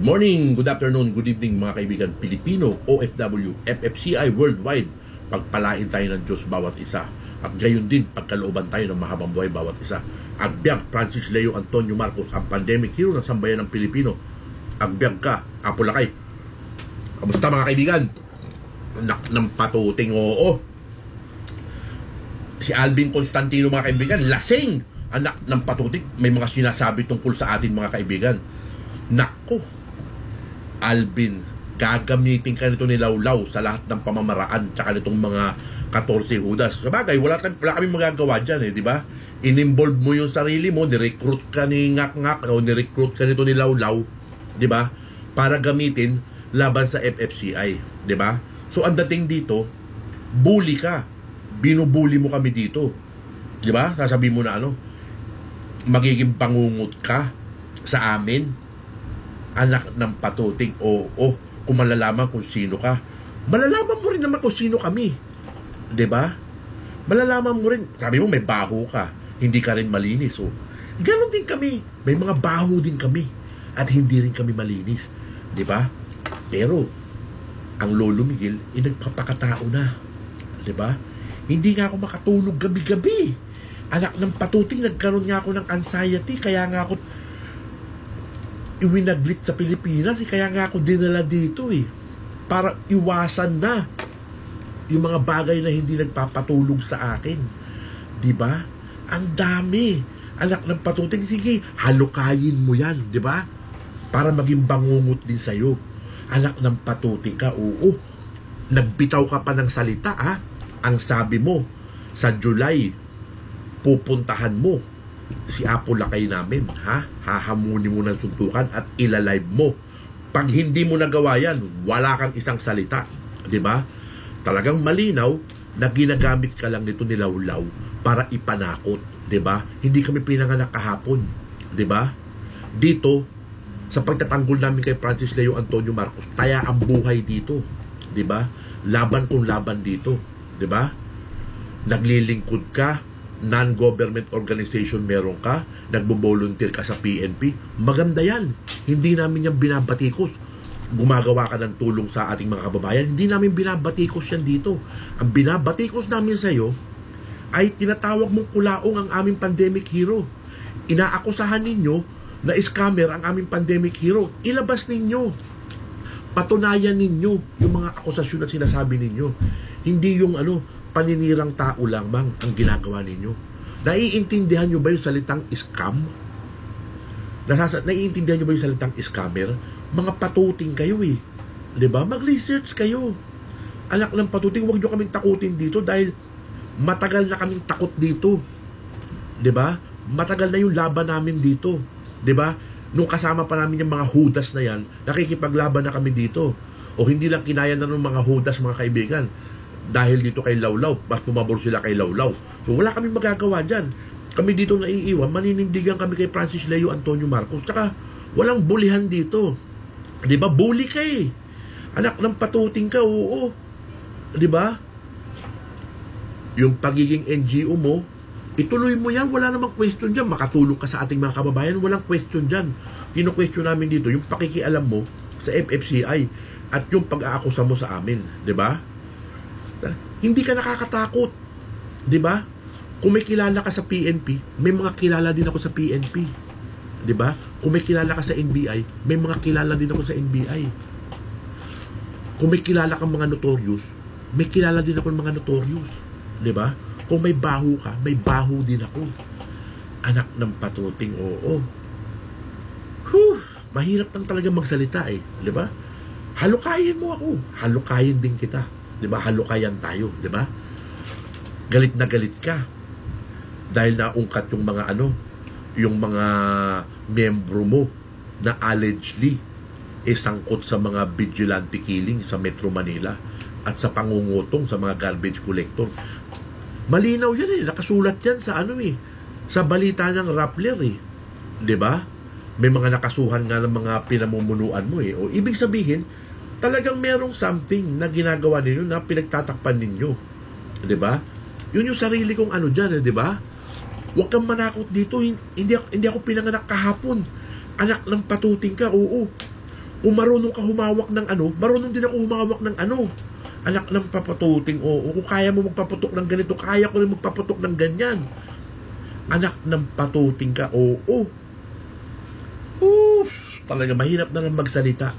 morning, good afternoon, good evening mga kaibigan Pilipino, OFW, FFCI worldwide. Pagpalain tayo ng Diyos bawat isa. At gayon din, pagkalooban tayo ng mahabang buhay bawat isa. Agbyag Francis Leo Antonio Marcos, ang pandemic hero ng sambayan ng Pilipino. Agbyag ka, Apulakay. Kamusta mga kaibigan? Anak ng patuting, oo. Si Alvin Constantino mga kaibigan, lasing. Anak ng patuting, may mga sinasabi tungkol sa atin mga kaibigan. Nako, Alvin, gagamitin ka nito ni Lawlaw sa lahat ng pamamaraan tsaka nitong mga 14 Judas. Sabagay, wala kami magagawa dyan di ba? In-involve mo yung sarili mo, nirecruit ka ni Ngak-Ngak o nirecruit ka nito ni Lawlaw, di ba? Para gamitin laban sa FFCI, di ba? So ang dating dito, bully ka. Binubuli mo kami dito. Di ba? Sasabihin mo na magiging pangungot ka sa amin. Anak ng patuting, oo, kung malalaman kung sino ka. Malalaman mo rin naman kung sino kami. 'Di ba? Malalaman mo rin, sabi mo may baho ka, hindi ka rin malinis. So, ganon din kami. May mga baho din kami at hindi rin kami malinis. 'Di ba? Pero ang Lolo Miguel nagpapakatao na. 'Di ba? Hindi nga ako makatulog gabi-gabi. Anak ng patuting, nagkaroon nga ako ng anxiety, kaya nga ako iwinaglit sa Pilipinas, kaya nga ako dinala dito para iwasan na yung mga bagay na hindi nagpapatulog sa akin. Diba? Ang dami. Anak ng patuting, sige, halukayin mo yan, diba? Para maging bangungot din sa'yo. Anak ng patuting ka, oo. Nagbitaw ka pa ng salita, Ang sabi mo, sa July, pupuntahan mo si Apulakay namin, hahamunin mo ng suntukan at ilalive mo. Pag hindi mo nagawa yan, wala kang isang salita. Diba? Talagang malinaw na ginagamit ka lang nito ni Lawlaw para ipanakot. Diba? Hindi kami pinanganak kahapon. Diba? Dito, sa pagtatanggol namin kay Francis Leo Antonio Marcos, taya ang buhay dito. Diba? Laban kung laban dito. Diba? Naglilingkod ka, non-government organization meron ka, nagbo-volunteer ka sa PNP, maganda yan. Hindi namin yan binabatikos. Gumagawa ka ng tulong sa ating mga kababayan, hindi namin binabatikos yan dito. Ang binabatikos namin sa'yo ay tinatawag mong kulaong ang aming pandemic hero. Inaakusahan ninyo na scammer ang aming pandemic hero. Ilabas ninyo. Patunayan ninyo yung mga akusasyon na sinasabi ninyo. Hindi yung paninirang tao lamang ang ginagawa ninyo. Naiintindihan nyo ba yung salitang scam? Naiintindihan nyo ba yung salitang scammer? Mga patuting kayo Diba? Mag-research kayo. Anak ng patuting, huwag nyo kaming takutin dito dahil matagal na kaming takot dito. Diba? Matagal na yung laban namin dito. Diba? Nung kasama pa namin yung mga Judas na yan, nakikipaglaban na kami dito. O hindi lang kinaya na ng mga Judas, mga kaibigan. Dahil dito kay Lawlaw, mas pumabor sila kay Lawlaw. So wala kaming magagawa dyan. Kami dito naiiwan, maninindigan kami kay Francis Leo Antonio Marcos. Tsaka walang bulihan dito. Diba? Bully ka Anak ng patuting ka, oo. Diba? Yung pagiging NGO mo, ituloy mo yan, wala namang question dyan. Makatulong ka sa ating mga kababayan, walang question dyan. Kino-question namin dito, yung pakikialam mo sa FFCI at yung pag-aakusa mo sa amin. Diba? Hindi ka nakakatakot. Diba? Kung may kilala ka sa PNP, may mga kilala din ako sa PNP. Diba? Kung may kilala ka sa NBI, may mga kilala din ako sa NBI. Kung may kilala kang mga notorious, may kilala din ako ng mga notorious. Diba? Kung may baho ka, may baho din ako. Anak ng patuting, oo. Mahirap lang talaga magsalita diba? Halukayin mo ako. Halukayin din kita. Diba? Halukayan tayo. Diba? Galit na galit ka. Dahil naungkat yung mga yung mga membro mo na allegedly sangkot sa mga vigilante killing sa Metro Manila at sa pangungutong sa mga garbage collector. Malinaw yan nakasulat yan sa sa balita ng Rappler diba? May mga nakasuhan nga ng mga pinamumunuan mo o ibig sabihin talagang merong something na ginagawa ninyo na pinagtatakpan ninyo, diba? Yun yung sarili kong dyan diba? Huwag kang manakot dito, hindi ako pinanganak kahapon. Anak ng patuting ka, oo. Kung marunong ka humawak ng ano, marunong din ako humawak ng ano. Anak ng papatuting, oo. Kung kaya mo magpaputok ng ganito, kaya ko rin magpaputok ng ganyan. Anak ng patuting ka, oo. Oof, talaga mahirap na lang magsalita.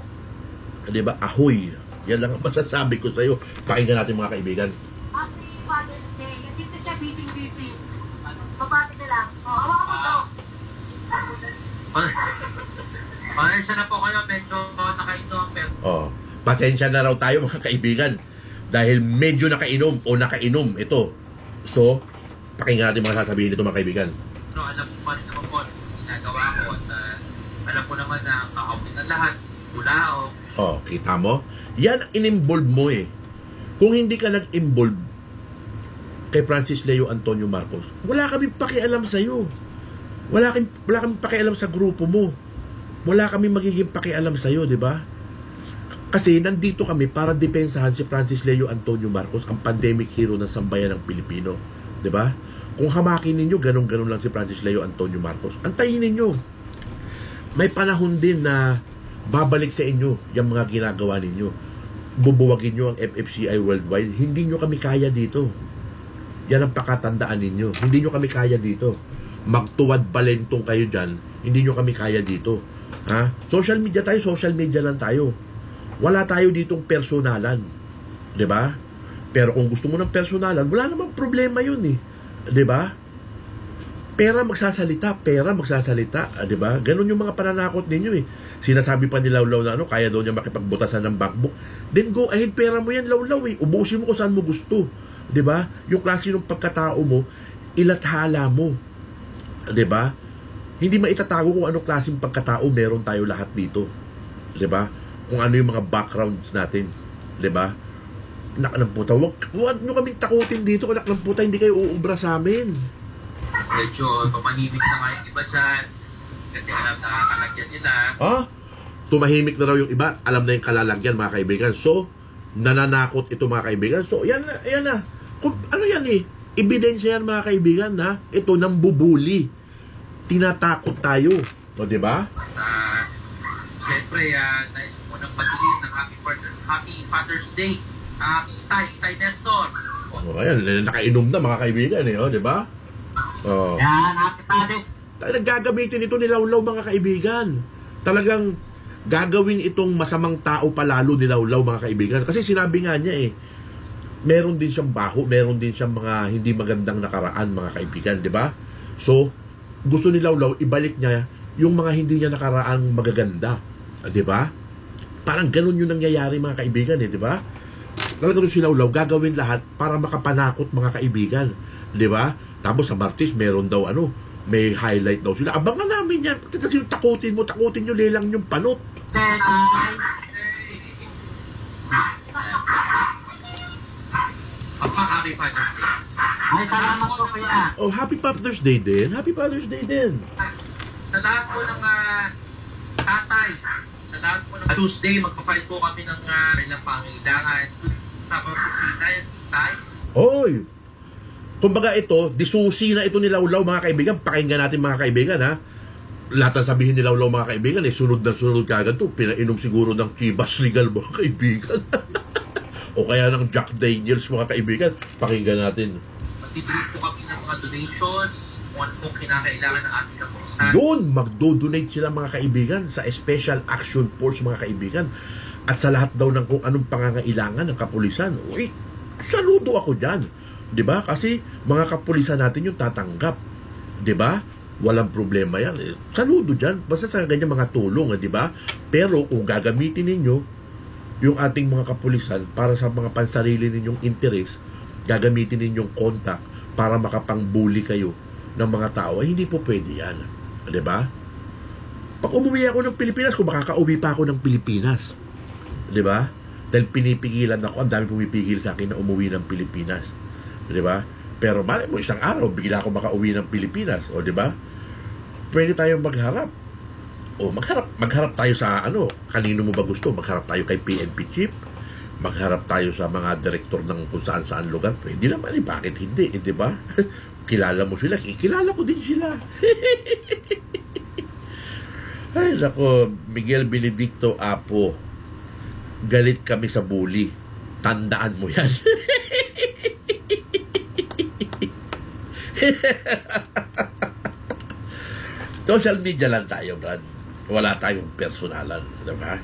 Diba? Ahoy. Yan lang ang masasabi ko sa'yo. Pakinggan natin mga kaibigan. Happy Father's Day. Dito siya beating. Babati na lang. Hawakan mo to. Pasensya na po kayo, medyo nakainom. Pasensya na raw tayo mga kaibigan. Dahil medyo nakainom o nakainom ito. So, pakinggan natin mga sasabihin nito mga kaibigan. No, alam ko pa rin naman po ginagawa ko at alam ko naman na kakawin na lahat. Bulao. Kita mo? Yan in-involve mo eh. Kung hindi ka nag-involve kay Francis Leo Antonio Marcos, wala kaming pakialam sa'yo. Wala kaming pakialam sa grupo mo. Wala kaming magiging pakialam sa'yo, di ba? Kasi nandito kami para depensahan si Francis Leo Antonio Marcos, ang pandemic hero ng sambayan ng Pilipino. Di ba? Kung hamakin ninyo, ganun-ganun lang si Francis Leo Antonio Marcos. Antayin ninyo. May panahon din na babalik sa inyo yung mga ginagawa ninyo. Bubuwagin nyo ang FFCI worldwide. Hindi nyo kami kaya dito. Yan ang pakatandaan ninyo. Hindi nyo kami kaya dito. Magtuwad balentong kayo dyan. Hindi nyo kami kaya dito. Ha? Social media tayo, social media lang tayo. Wala tayo ditong personalan. 'Di ba? Pero kung gusto mo ng personalan, wala namang problema 'yun eh. 'Di ba? Pera magsasalita, 'di ba? Ganun yung mga pananakot ninyo eh. Sinasabi pa ni Lawlaw na kaya daw niya makipagbutasan ng backbook. Then go ahead, pera mo 'yan, Lawlaw eh. Ubusin mo kung saan mo gusto. 'Di ba? Yung klase ng pagkatao mo, ilathala mo. 'Di ba? Hindi maitatago kung anong klaseng pagkatao meron tayo lahat dito. 'Di ba? Kung ano yung mga backgrounds natin. 'Di ba? Anak ng puta, wag nyo kaming takutin dito. Anak ng puta, hindi kayo uubra sa amin. Medyo tumahimik na nga yung iba dyan. Kasi alam na kalalagyan nila. Tumahimik na raw yung iba. Alam na yung kalalagyan, mga kaibigan. So, nananakot ito, mga kaibigan. So, yan na. Kung, ano yan eh? Ebidensya yan, mga kaibigan, na ito nang bubuli. Tinatakot tayo. O, diba? Siyempre, nais mo nang patuloy ng Happy Father's Day. Itay Nestor. Ayan, nakainom na, mga kaibigan eh, o, diba? Yan, Happy Father's Day. Naggagamitin ito ni Lawlaw, mga kaibigan. Talagang gagawin itong masamang tao palalo ni Lawlaw, mga kaibigan. Kasi sinabi nga niya eh, meron din siyang baho, meron din siyang mga hindi magandang nakaraan, mga kaibigan, di ba? So, gusto ni Lawlaw, ibalik niya yung mga hindi niya nakaraang magaganda. Di ba? Parang ganun yung nangyayari, mga kaibigan eh, di ba? Talagang si Lawlaw, gagawin lahat para makapanakot, mga kaibigan. Di ba? Tapos sa Martis, meron daw may highlight daw sila. Abangan namin yan. Kasi takutin nyo, lelang yung panot. Happy Father's Day. Ay, salamat po kaya. Oh, Happy Father's Day din. Happy Father's Day din. Sa lahat po ng tatay, sa lahat po ng Tuesday, magpapile po kami ng ilang pangailangan. Tapos si Titay at Titay. Oy! Kumbaga ito, disusi na ito ni Lawlaw, mga kaibigan. Pakinggan natin, mga kaibigan, ha? Lahat ang sabihin ni Lawlaw, mga kaibigan, sunod na sunod kagad to. Pinainom siguro ng Chivas Regal, mga kaibigan. O kaya ng Jack Daniels, mga kaibigan. Pakinggan natin. Magbibigay po kami ng mga donations, kung ano pong kinakailangan ng ating kapulisan. Doon, magdo-donate sila, mga kaibigan, sa Special Action Force, mga kaibigan. At sa lahat daw ng kung anong pangangailangan ng kapulisan. Uy, saludo ako dyan. 'Di ba? Kasi mga kapulisan natin yung tatanggap. 'Di ba? Walang problema 'yan. Saludo diyan. Basta sa ganyan mga tulong, 'di ba? Pero kung gagamitin ninyo yung ating mga kapulisan para sa mga pansarili ninyong interes, gagamitin ninyong contact para makapangbuli kayo ng mga tao, ay hindi po pwede 'yan. 'Di ba? Pag umuwi ako ng Pilipinas, kung makakauwi pa ako ng Pilipinas, 'di ba? Dahil pinipigilan ako, ang dami pumipigil sa akin na umuwi ng Pilipinas. Di ba? Pero mali mo, isang araw, bigla ako makauwi ng Pilipinas. O, di ba? Pwede tayong magharap. O, magharap tayo sa kanino mo ba gusto? Magharap tayo kay PNP Chief. Magharap tayo sa mga direktor ng kung saan-saan lugar. Pwede naman, bakit hindi? Di ba? Kilala mo sila, kilala ko din sila. Ay, nako, Miguel Benedicto Apo. Galit kami sa bully. Tandaan mo yan. Social media lang tayo, Brad. Wala tayong personalan, diba?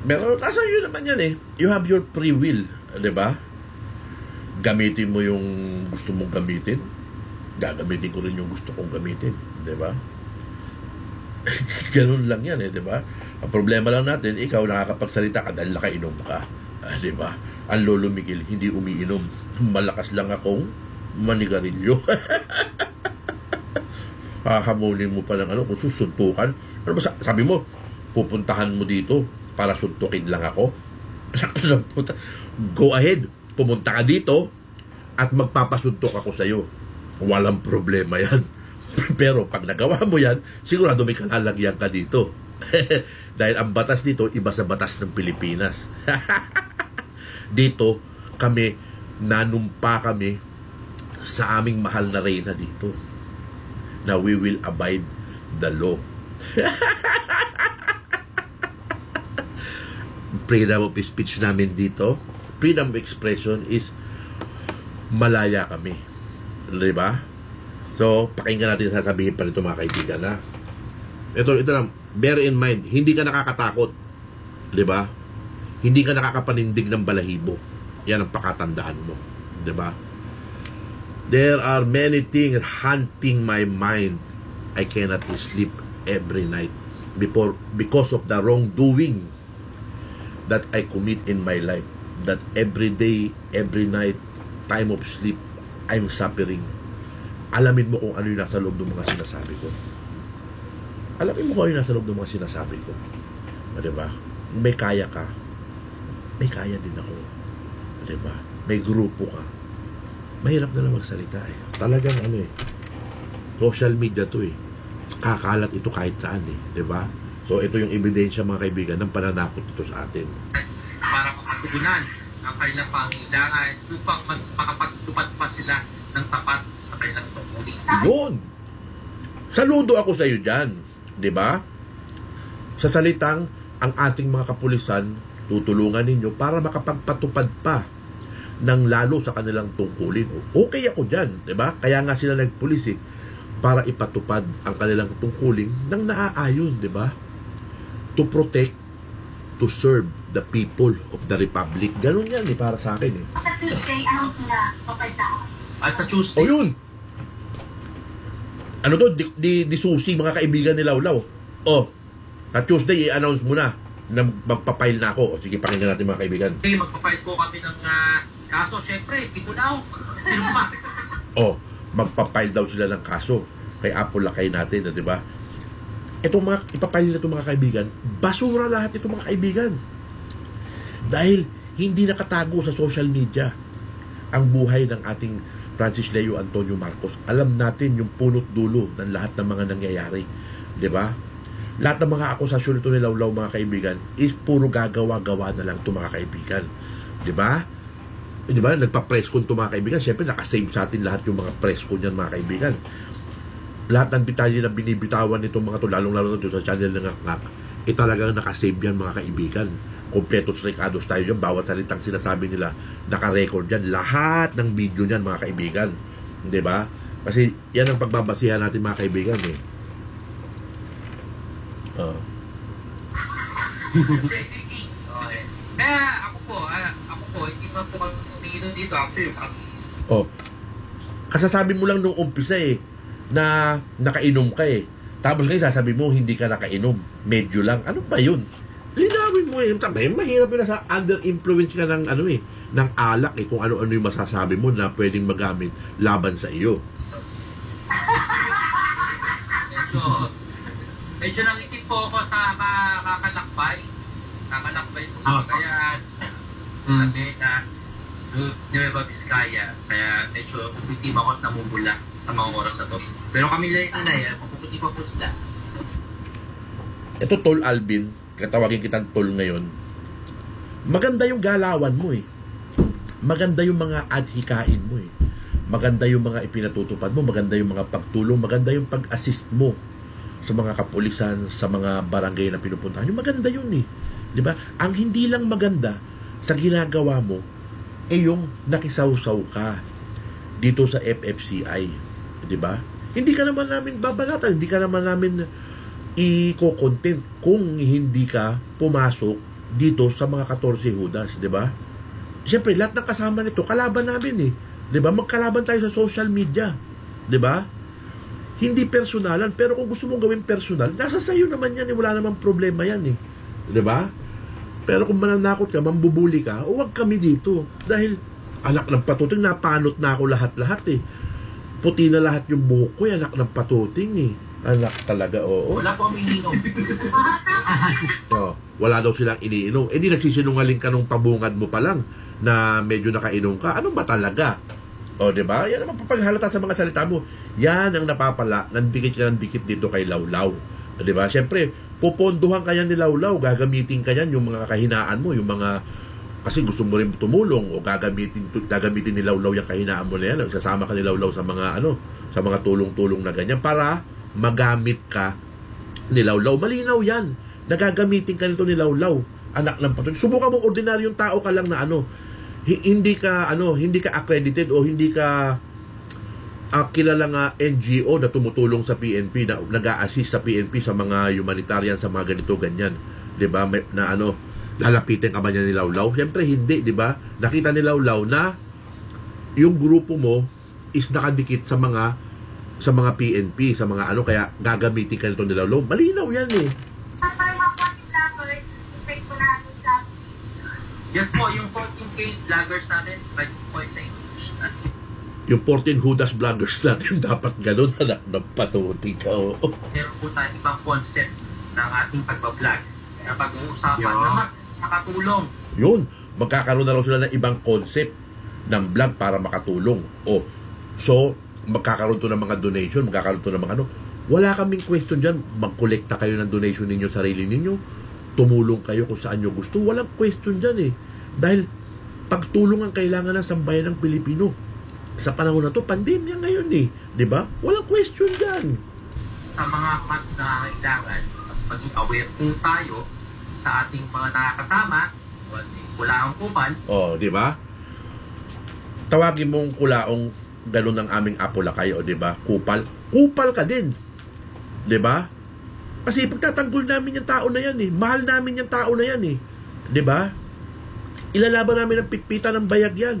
Pero nasa iyo naman yan eh. You have your free will, diba? Gamitin mo yung gusto mong gamitin. Gagamitin ko rin yung gusto kong gamitin, diba? Ganun lang yan eh, diba? Ang problema lang natin, ikaw nakakapagsalita ka dahil nakainom ka. Diba? Ang Lolo Miguel, hindi umiinom. Malakas lang akong manigarilyo. Hahamulin mo pa ng ano, kung susuntukan. Ano ba, sabi mo, pupuntahan mo dito para suntukin lang ako? Go ahead, pumunta ka dito at magpapasuntok ako sa'yo. Walang problema yan. Pero pag nagawa mo yan, sigurado may kalalagyan ka dito. Dahil ang batas dito, iba sa batas ng Pilipinas. Dito, nanumpa kami sa aming mahal na reyna dito. Na we will abide the law. Freedom of speech namin dito, freedom of expression is malaya kami. Diba? So, pakinggan natin sasabihin pa nito mga kaibigan na ito lang, bear in mind, hindi ka nakakatakot. Diba? Hindi ka nakakapanindig ng balahibo. Yan ang pakatandaan mo. Diba? There are many things haunting my mind. I cannot sleep every night because of the wrongdoing that I commit in my life. That every day, every night, time of sleep, I'm suffering. Alamin mo kung ano yung nasa loob ng mga sinasabi ko. Alamin mo kung ano yung nasa loob ng mga sinasabi ko. Diba? May kaya ka. May kaya din ako. Diba? May grupo ka. Mahirap na lang magsalita eh. Talagang ano eh. Social media to eh. Kakalat ito kahit saan eh. Diba? So ito yung ebidensya mga kaibigan ng pananakot ito sa atin. Para mapatugunan ang kanilang pangailangan upang makapagtupad pa sila ng tapat sa kanilang tungkulin. Yun! Saludo ako sa iyo dyan. Diba? Sa salitang ang ating mga kapulisan tutulungan ninyo para makapagpatupad pa ng lalo sa kanilang tungkulin. Okay ako dyan, diba? Kaya nga sila nagpulis eh, para ipatupad ang kanilang tungkulin ng naaayon, diba? To protect, to serve the people of the Republic. Ganun yan eh, para sa akin eh. Sa Tuesday, anong sila papagdaan? At sa Tuesday, O yun! Ano to? Di susi, mga kaibigan ni Laulaw. O, sa Tuesday, i-announce mo na magpapile na ako. O, sige, pakinggan natin mga kaibigan. magpapile po kami ng kaso. Siyempre, Tibunaw. Sino ba? O, magpapile daw sila ng kaso kay Apo Lakay natin, di ba? Itong mga ipapile nito mga kaibigan, basura lahat ito mga kaibigan. Dahil hindi nakatago sa social media ang buhay ng ating Francis Leo Antonio Marcos. Alam natin yung punot dulo ng lahat ng mga nangyayari, di ba? Lahat ng mga akusasyon ito ni Laulaw mga kaibigan is puro gagawa-gawa na lang ito mga kaibigan, di ba? Di ba? Nagpa-press con ito mga kaibigan. Siyempre nakasave sa atin lahat yung mga press con yan mga kaibigan. Lahat ng detalye na binibitawan nitong mga to, lalong-lalo na sa channel ng Ngak, talagang nakasave yan mga kaibigan. Kompletos recados tayo dyan. Bawat salitang sinasabi nila, naka-record yan. Lahat ng video niyan mga kaibigan. Di ba? Kasi yan ang pagbabasihan natin mga kaibigan eh. Okay. Kaya ako po, hindi pa po kami tumingin dito. Actually, Kasasabi mo lang nung umpisa eh, na nakainom ka eh. Tapos ngayon sasabi mo, hindi ka nakainom. Medyo lang. Ano ba yun? Linawin mo eh. Mahirap yun na sa under influence ka ng ano eh, ng alak eh. Kung ano-ano yung masasabi mo na pwedeng magamit laban sa iyo. Medyo nangitip po ako sa kakalakbay. Kakalakbay po. Kaya sabi na Nueva Vizcaya. Kaya medyo itim ako at namumula sa mga oras na to. Pero kami lang papuputi pa po sila. Ito Tol Alvin, katawagin kitang Tol ngayon. Maganda yung galawan mo eh. Maganda yung mga adhikain mo eh. Maganda yung mga ipinatutupad mo, maganda yung mga pagtulong, maganda yung pag-assist mo sa mga kapulisan, sa mga barangay na pinupuntahan. Yung maganda yun eh. Di ba? Ang hindi lang maganda sa ginagawa mo, yung nakisawsaw ka dito sa FFCI. Di ba? Hindi ka naman namin babalatan, hindi ka naman namin i-content kung hindi ka pumasok dito sa mga 14 Judas, di ba? Siyempre, lahat ng kasama nito, kalaban namin eh. Di ba? Magkalaban tayo sa social media. Di ba? Hindi personalan, pero kung gusto mong gawin personal, nasa sayo naman yan eh, wala namang problema yan eh. Di ba? Pero kung mananakot ka, mambubuli ka, huwag kami dito. Dahil, anak ng patuting, napanot na ako lahat-lahat eh. Puti na lahat yung buhok ko, anak ng patuting eh. Anak talaga, oo. Wala po umiinom. Wala daw silang iniinom. Eh di nagsisinungaling ka nung pabungad mo pa lang na medyo nakainom ka. Ano ba talaga? O, diba? Yan naman papaghalata sa mga salita mo. Yan ang napapala. Nandikit ka ng dikit dito kay Lawlaw. O, diba? Siyempre, puponduhan ka yan ni Lawlaw. Gagamitin ka yan yung mga kahinaan mo. Yung mga, kasi gusto mo rin tumulong o gagamitin ni Lawlaw yung kahinaan mo na yan. Sasama ka ni Lawlaw sa mga, sa mga tulong-tulong na ganyan para magamit ka ni Lawlaw. Malinaw yan. Nagagamitin ka nito ni Lawlaw. Anak ng patuloy. Subukan mong ordinaryong tao ka lang na hindi ka accredited o hindi ka kilala nga NGO na tumutulong sa PNP, na nag-a-assist sa PNP sa mga humanitarian, sa mga ganito ganyan, 'di ba? Na lalapitin ka ba niya ni Lawlaw? Siyempre hindi, 'di ba? Nakita ni Lawlaw na yung grupo mo is nakadikit sa mga PNP, sa mga kaya gagamitin ka nito ni Lawlaw. Malinaw yan eh. Yes po, yung 14K vloggers natin, 5.9. Yung 14 Judas vloggers natin, dapat ganun, anak ng patuti ka. Meron po tayo ibang concept ng ating pagbablog na pag-uusapan na makatulong. Yun, magkakaroon na lang sila ng ibang concept ng vlog para makatulong. So, magkakaroon to ng mga donation, magkakaroon to ng mga Wala kaming question dyan. Mag-collecta kayo ng donation ninyo, sarili ninyo. Tumulong kayo kung saan nyo gusto. Walang question dyan eh. Dahil pagtulong ang kailangan ng sambayan ng Pilipino. Sa panahon na to, pandemya ngayon eh. Diba? Walang question dyan. Sa mga nangangailangan, maging aware po tayo sa ating mga nakakasama, kulaang kupal. Diba? Tawagin mong kulaong ganun ang aming apolakay, diba? Kupal. Kupal ka din. Diba? Kasi pagtatanggol namin yung tao na yan eh. Mahal namin yung tao na yan eh. Diba? Ilalaban namin ang pitpita ng bayag yan.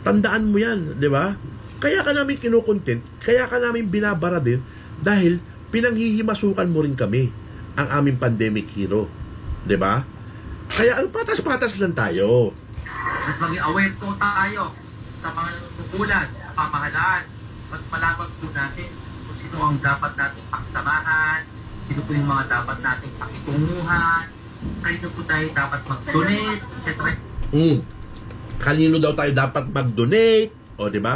Tandaan mo yan. Diba? Kaya ka namin kinukontent, kaya ka namin binabara din, dahil pinanghihimasukan mo rin kami, ang aming pandemic hero. Diba? Kaya patas-patas lang tayo. Mas maging aware po tayo sa mga natutukulan, sa pamahalaan. Mas malaman po natin kung sino ang dapat nating pagsamahan, sino po yung mga dapat nating pakitunguhan, kanino po tayo dapat mag-donate, etc. Kanino daw tayo dapat mag-donate, diba?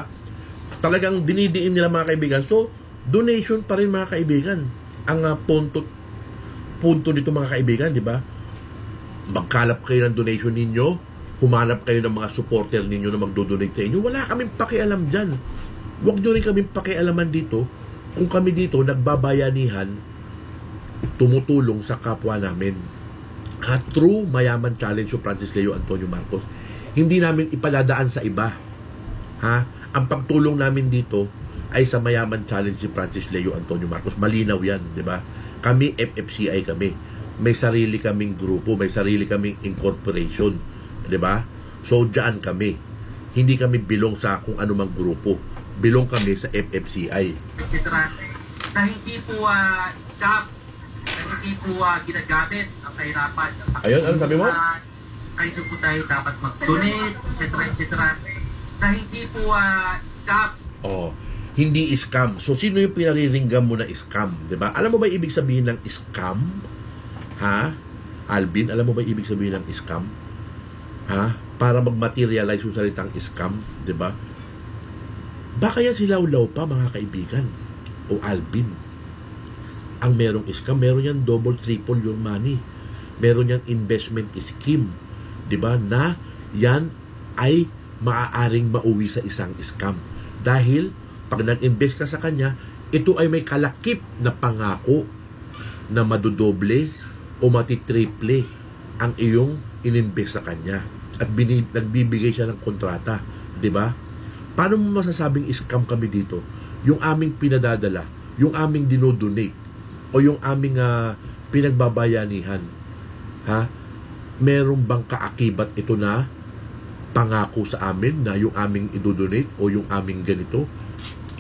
Talagang dinidiin nila mga kaibigan. So, donation pa rin mga kaibigan. Ang punto nito mga kaibigan, diba? Magkalap kayo ng donation ninyo, humanap kayo ng mga supporter ninyo na magdo-donate sa inyo. Wala kaming pakialam dyan. Huwag nyo rin kaming pakialaman dito kung kami dito nagbabayanihan, tumutulong sa kapwa namin. True Mayaman Challenge o Francis Leo Antonio Marcos. Hindi namin ipaladaan sa iba. Ang pagtulong namin dito ay sa Mayaman Challenge si Francis Leo Antonio Marcos. Malinaw yan, di ba? Kami, FFCI kami. May sarili kaming grupo, may sarili kaming incorporation. Di ba? So, dyan kami. Hindi kami bilong sa kung anumang grupo. Bilong kami sa FFCI. Na hindi po hindi po ginagamit ang kahirapan. Ayun, ano sabi mo? Kanino po tayo dapat mag-donate, etc. Na hindi po scam. Hindi scam. So, sino yung pinariringgam mo na scam? Diba? Alam mo ba ibig sabihin ng scam? Alvin, alam mo ba ibig sabihin ng scam? Para mag-materialize yung salitang scam, diba? Baka yan si Lawlaw pa, mga kaibigan. O Alvin. Ang merong scam, meron yan double, triple your money. Meron yan investment scheme. Diba? Na yan ay maaaring mauwi sa isang scam. Dahil, pag nag-invest ka sa kanya, ito ay may kalakip na pangako na madodoble o matitriple ang iyong ininvest sa kanya at nagbibigay siya ng kontrata, di ba? Paano mo masasabing scam kami dito? Yung aming pinadadala, yung aming dinodonate o yung aming pinagbabayanihan, ha? Meron bang kaakibat ito na pangako sa amin na yung aming idodonate o yung aming ganito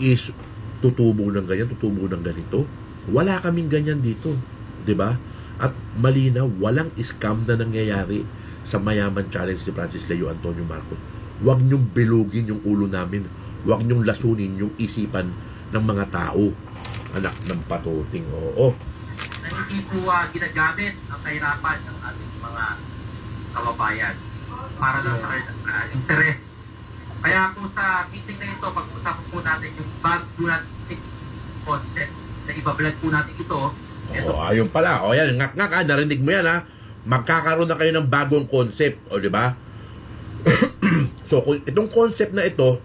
is tutubo ng ganyan, tutubo ng ganito? Wala kaming ganyan dito, di ba? At malinaw, walang scam na nangyayari sa Mayaman Challenge ni Francis Leo Antonio Marcos. Huwag niyong bilugin yung ulo namin. Huwag niyong lasunin yung isipan ng mga tao. Anak ng patuting, oo. Na hindi po ginagamit ang kahirapan ng ating mga kababayan para lang sa interes. Kaya po sa meeting na ito, pag-usapan po natin yung bago natin concept na ibablad po natin ito. Ayun pala. Yan, ngak-ngak narinig mo yan, ha? Magkakaroon na kayo ng bagong concept, o di ba? So, kung itong concept na ito,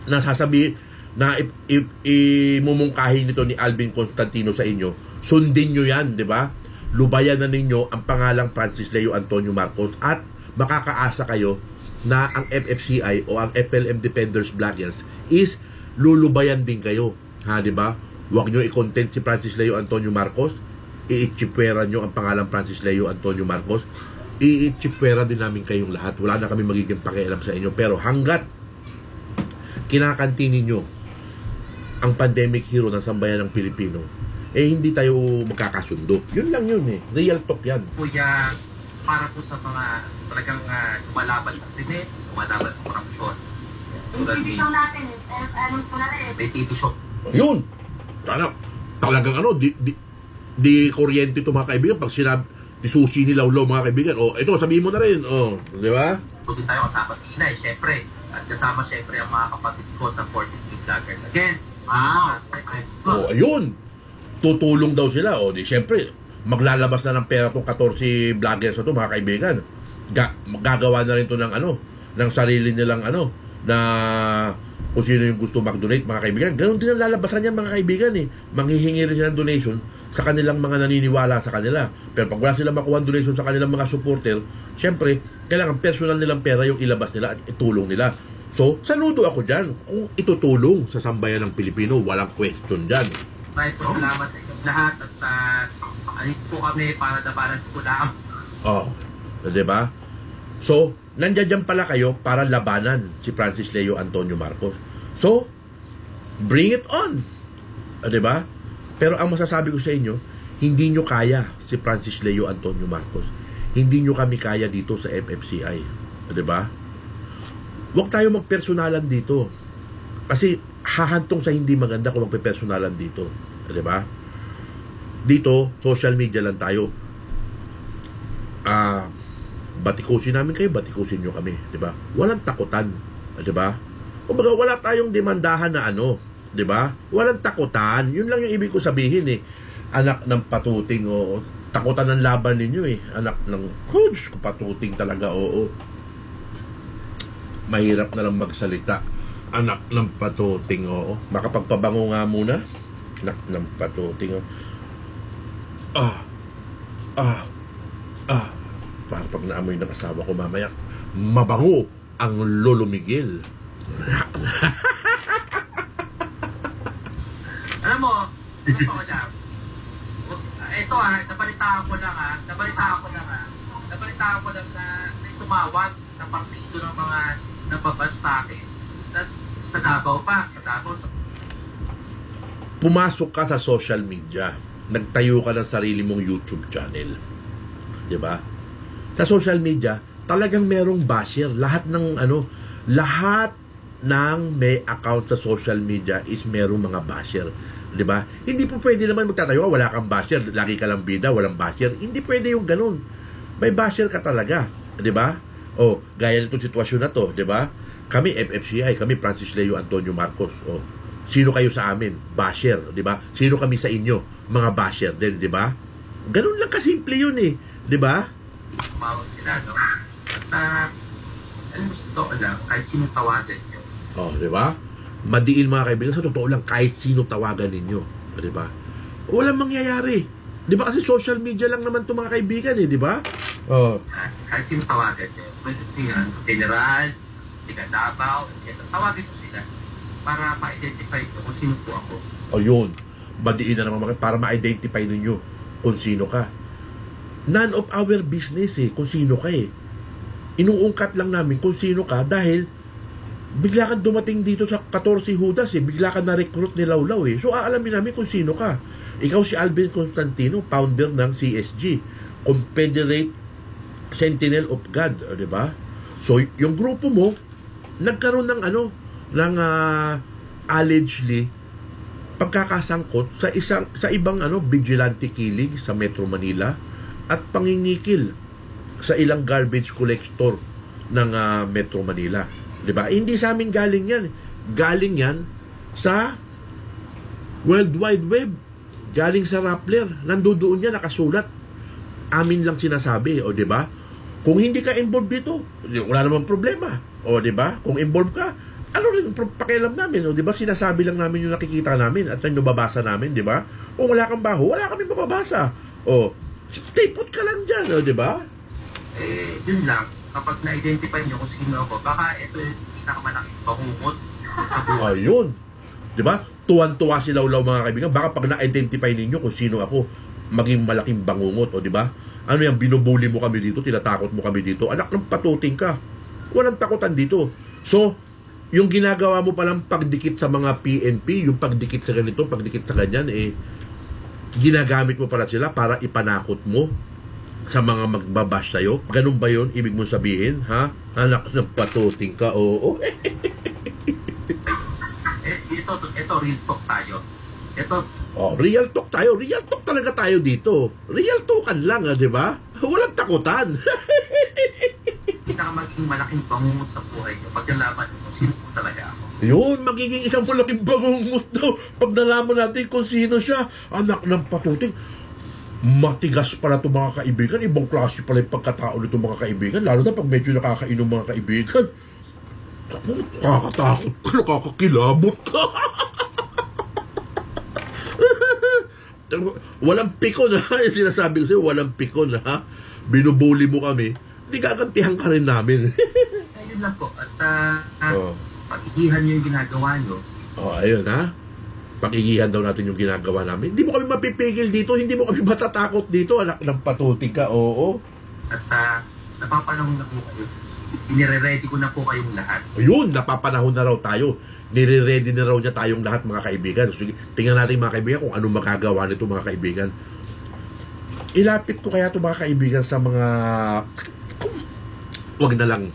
nasasabi na imumungkahin nito ni Alvin Constantino sa inyo, sundin nyo yan, di ba? Lubayan na ninyo ang pangalang Francis Leo Antonio Marcos at makakaasa kayo na ang FFCI o ang FLM Defenders Vloggers is lulubayan din kayo, ha, di ba? Huwag nyo i-content si Francis Leo Antonio Marcos, iitsipwera nyo ang pangalang Francis Leo Antonio Marcos, iitsipwera din namin kayong lahat. Wala na kami magiging pakialam sa inyo. Pero hanggat kinakantinin nyo ang pandemic hero ng sambayan ng Pilipino, hindi tayo magkakasundo. Yun lang yun, eh. Real talk yan. Kuya, para po sa mga talagang lumalaban sa krimen, lumalaban sa korupsyon. Yung TV show natin, anong po natin? May TV show. Yun. Talagang di kuryente ito mga kaibigan. Pag sinabi, di susi ni Lawlaw mga kaibigan. Ito, sabihin mo na rin. Di ba? Tutin tayo kasama si Inay, syempre. At kasama syempre ang mga kapatid ko sa 43 Vloggers. Again, ayun. Tutulong daw sila. Di syempre, maglalabas na ng pera itong 14 vloggers na ito mga kaibigan. Gagawa na rin ito ng sarili nilang na kung sino yung gusto mag-donate mga kaibigan. Ganon din ang lalabasan yan mga kaibigan, eh. Manghihingi rin sila ng donation sa kanilang mga naniniwala sa kanila. Pero pag wala silang makuha donation sa kanilang mga supporter, syempre, kailangan personal nilang pera yung ilabas nila at itulong nila. So, saludo ako dyan. Kung itutulong sa sambayan ng Pilipino, walang question dyan. Maraming salamat sa inyong lahat at alis po kami para dabalan po lang. Diba? So, nandiyan dyan pala kayo para labanan si Francis Leo Antonio Marcos. So, bring it on. Diba? Pero ang masasabi ko sa inyo, hindi nyo kaya si Francis Leo Antonio Marcos. Hindi nyo kami kaya dito sa FFCI. Diba? Huwag tayo magpersonalan dito. Kasi hahantong sa hindi maganda kung magpepersonalan dito. Diba? Dito, social media lang tayo. Batikusin namin kayo, batikusin nyo kami, di ba? Walang takutan, di ba? Kumbaga, wala tayong demandahan na di ba? Walang takutan. Yun lang yung ibig ko sabihin, eh. Anak ng patuting, oo. Takutan ng laban ninyo, eh. Anak ng, patuting talaga, oo. Mahirap na lang magsalita. Anak ng patuting, oo. Makapagpabango nga muna. Anak ng patuting, oo. Para pag naamoy ng asawa ko mamaya, mabango ang Lolo Miguel. Alam mo, ito ko dyan. Ito nabalitaan ko lang na may tumawag sa partido ng mga nababas sa akin. Sa Davao pa, Pumasok ka sa social media. Nagtayo ka ng sarili mong YouTube channel. Diba? Sa social media, talagang merong basher. Lahat ng may account sa social media is merong mga basher. Diba? Hindi po pwede naman magtatayo, wala kang basher, lagi ka lang bida, walang basher. Hindi pwede yung ganun. May basher ka talaga. Diba? Gaya nitong sitwasyon na to, diba? Kami FFCI, kami Francis Leo Antonio Marcos. Sino kayo sa amin? Basher, diba? Sino kami sa inyo? Mga basher din, diba? Ganun lang kasimple yun, eh. Diba? Tumawag sila, no? At, alam mo ito, kahit sinong tawagan nyo. Di ba? Madiin mga kaibigan, sa totoo lang, kahit sino tawagan ninyo. Di ba? Walang mangyayari. Di ba kasi social media lang naman itong mga kaibigan di ba? Kahit sino tawagan niyo. Pwede siya, general, siya Davao, tawagin mo sila para ma-identify ko kung sino po ako. O yun, madiin na naman para ma-identify ninyo kung sino ka. None of our business kung sino ka Inuungkat lang namin kung sino ka dahil bigla kang dumating dito sa 14 Judas bigla ka na-recruit ni Lawlaw So aalamin namin kung sino ka. Ikaw si Alvin Constantino, founder ng CSG, Confederate Sentinel of God, di ba? So yung grupo mo nagkaroon ng allegedly pagkakasangkot sa ibang vigilante killing sa Metro Manila at pangingikil sa ilang garbage collector ng Metro Manila. 'Di ba? Hindi sa amin galing 'yan. Galing 'yan sa World Wide Web. Galing sa Rappler. Nandoon 'yan nakasulat. Amin lang sinasabi, 'di ba? Kung hindi ka involved dito, wala namang problema. 'Di ba? Kung involved ka, ano rin pakialam namin, 'di ba? Sinasabi lang namin yung nakikita namin at yung nababasa namin, 'di ba? Kung wala kang baho, wala kaming mababasa. Stay put ka lang dyan, di ba? Yun lang. Kapag na-identify nyo kung sino ako, baka ito yung pinakamalaking bangungot sa buhay. Ayun. Di ba? Tuwan-tuwa si Lawlaw mga kaibigan. Baka pag na-identify ninyo kung sino ako, maging malaking bangungot, di ba? Ano yan, binubuli mo kami dito, tinatakot mo kami dito. Anak ng patuting ka. Walang takutan dito. So, yung ginagawa mo palang pagdikit sa mga PNP, yung pagdikit sa ganito, pagdikit sa ganyan, ginagamit mo pala sila para ipanakot mo sa mga magbabash sa'yo. Ganun ba yun? Ibig mo sabihin, ha? Anak ng patuting ka, oo. Ito, real talk tayo. Real talk tayo. Real talk talaga tayo dito. Real talkan lang, di ba? Walang takutan. Pinakamaging malaking bangungot sa buhay nyo pag nalaman mo sino po talaga ako. Yun, magiging isang malaking bangungot daw pag nalaman natin kung sino siya. Anak ng patuting. Matigas pala itong mga kaibigan. Ibang klase pala yung pagkatao nito mga kaibigan. Lalo na pag medyo nakakainom mga kaibigan. Nakakatakot ka, nakakakilabot ka. Walang pikon ha. Yung sinasabi ko sa'yo, walang pikon ha. Binubuli mo kami. Hindi gagantihan ka rin namin. Ayun lang po. At pag-igihan nyo yung ginagawa nyo. Ayun ha. Pag-igihan daw natin yung ginagawa namin. Hindi mo kami mapipigil dito. Hindi mo kami matatakot dito. Anak ng patuting ka. Oo. At napapanahon na po kayo. Inire-ready ko na po kayong lahat. Ayun, napapanahon na raw tayo. Nire-ready na raw niya tayong lahat mga kaibigan. Sige, tingnan natin mga kaibigan kung anong magagawa nito mga kaibigan. Ilapit ko kaya ito mga kaibigan sa mga... Huwag na lang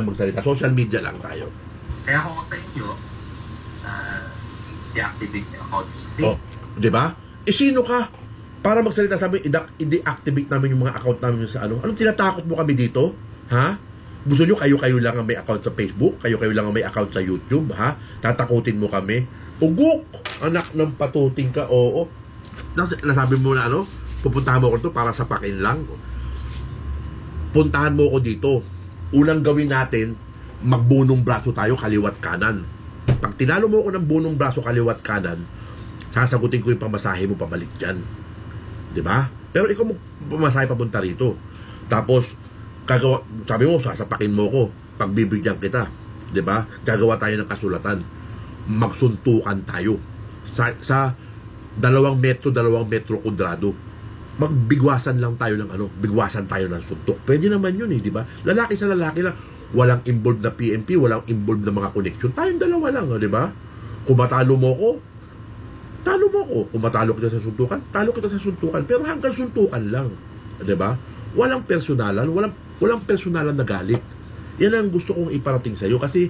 magsalita. Social media lang tayo. Kaya kung sa inyo, i-deactivate yung account. Di ba? Sino ka? Para magsalita sa amin, i-deactivate namin yung mga account namin sa ano. Anong tinatakot mo kami dito? Ha? Gusto nyo kayo lang ang may account sa Facebook? Kayo lang ang may account sa YouTube? Ha? Tatakutin mo kami? Ugok! Anak ng patuting ka, oo. Nasabi mo na pupuntahan mo ko dito para sapakin lang. Puntahan mo ko dito. Unang gawin natin, magbunong braso tayo kaliwat kanan. Pag tinalo mo ko ng bunong braso kaliwat kanan, sasagutin ko yung pamasahe mo pabalik dyan. Diba? Pero ikaw mo pamasahe papunta rito. Tapos, sabi mo, sasapakin mo ko, pagbibigyan kita. Diba? Gagawa tayo ng kasulatan. Magsuntukan tayo. Sa 2 metro kudrado. Magbigwasan lang tayo ng bigwasan tayo ng suntok. Pwede naman yun di ba? Lalaki sa lalaki lang. Walang involved na PNP, walang involved na mga connection. Tayong dalawa lang, di ba? Kung matalo mo ko, talo mo ko. Kung matalo kita sa suntukan, talo kita sa suntukan. Pero hanggang suntukan lang. Di ba? Walang personalan, walang personalan na galit. Yan ang gusto kong iparating sa iyo kasi